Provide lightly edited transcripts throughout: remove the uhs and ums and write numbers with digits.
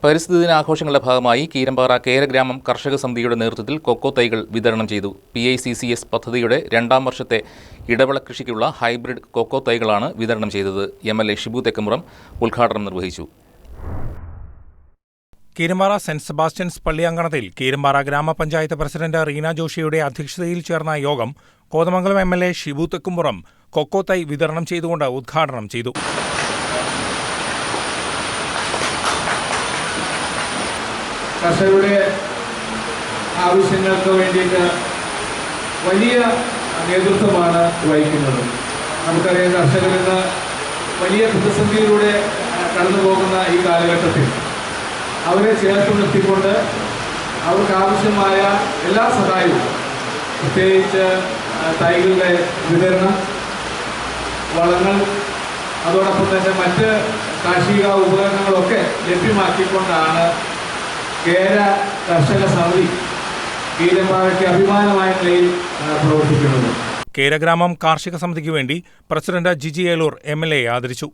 പരിസ്ഥിതി ദിനാഘോഷങ്ങളുടെ ഭാഗമായി കീരമ്പാറ കേരഗ്രാമം കർഷക സമിതിയുടെ നേതൃത്വത്തിൽ കൊക്കോ തൈകൾ വിതരണം ചെയ്തു. PICCS പദ്ധതിയുടെ 2ാം വർഷത്തെ ഇടവിള കൃഷിക്കുള്ള ഹൈബ്രിഡ് കൊക്കോ തൈകളാണ് വിതരണം ചെയ്തത്. MLA ഷിബു തെക്കുംപുറം ഉദ്ഘാടനം നിർവഹിച്ചു. കീരമ്പാറ സെന്റ് സെബാസ്റ്റ്യൻസ് പള്ളിയങ്കണത്തിൽ കീരമ്പാറ ഗ്രാമപഞ്ചായത്ത് പ്രസിഡന്റ് റീന ജോഷിയുടെ അധ്യക്ഷതയിൽ ചേർന്ന യോഗം കോതമംഗലം MLA ഷിബു തെക്കുംപുറം കൊക്കോ തൈ വിതരണം ചെയ്തുകൊണ്ട് ഉദ്ഘാടനം ചെയ്തു. കർഷകരുടെ ആവശ്യങ്ങൾക്ക് വേണ്ടിയിട്ട് വലിയ നേതൃത്വമാണ് വഹിക്കുന്നത്. നമുക്കറിയാം, കർഷകരിന്ന് വലിയ പ്രതിസന്ധിയിലൂടെ കടന്നു പോകുന്ന ഈ കാലഘട്ടത്തിൽ അവരെ ചേർത്ത് നിർത്തിക്കൊണ്ട് അവർക്ക് ആവശ്യമായ എല്ലാ സഹായവും, പ്രത്യേകിച്ച് തൈകളുടെ വിതരണം, വളങ്ങൾ, അതോടൊപ്പം തന്നെ മറ്റ് കാർഷിക ഉപകരണങ്ങളൊക്കെ ലഭ്യമാക്കിക്കൊണ്ടാണ് കേര കർഷക സമിതി കീരമ്പാറയ്ക്ക് അഭിമാനമായ നിലയിൽ പ്രവർത്തിക്കുന്നത്. കേരഗ്രാമം കാർഷിക സമിതിക്ക് വേണ്ടി പ്രസിഡന്റ് ജിജി ഏലൂർ MLA ആദരിച്ചു.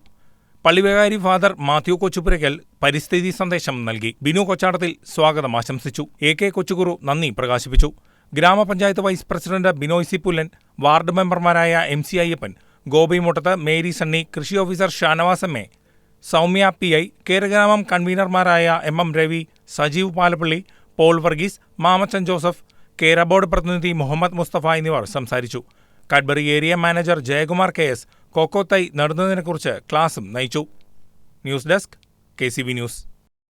പള്ളിവികാരി ഫാദർ മാത്യു കൊച്ചുപുരയ്ക്കൽ പരിസ്ഥിതി സന്ദേശം നൽകി. ബിനു കൊച്ചാടത്തിൽ സ്വാഗതം ആശംസിച്ചു. AK കൊച്ചുകുറു നന്ദി പ്രകാശിപ്പിച്ചു. ഗ്രാമപഞ്ചായത്ത് vice president Binoy C Pullan, ward മെമ്പർമാരായ MC അയ്യപ്പൻ, ഗോപി മുട്ടത്ത്, മേരി സണ്ണി, കൃഷി officer Shanavas MA, Soumya PI, കേരഗ്രാമം കൺവീനർമാരായ MM രവി, സജീവ് പാലപ്പള്ളി, പോൾ വർഗീസ്, മാമച്ചൻ ജോസഫ്, കേര ബോർഡ് പ്രതിനിധി മുഹമ്മദ് മുസ്തഫ എന്നിവർ സംസാരിച്ചു. Cadbury area manager Jayakumar KS cocoa തൈ നടുന്നതിനെക്കുറിച്ച് ക്ലാസും നയിച്ചു. News desk KCB news.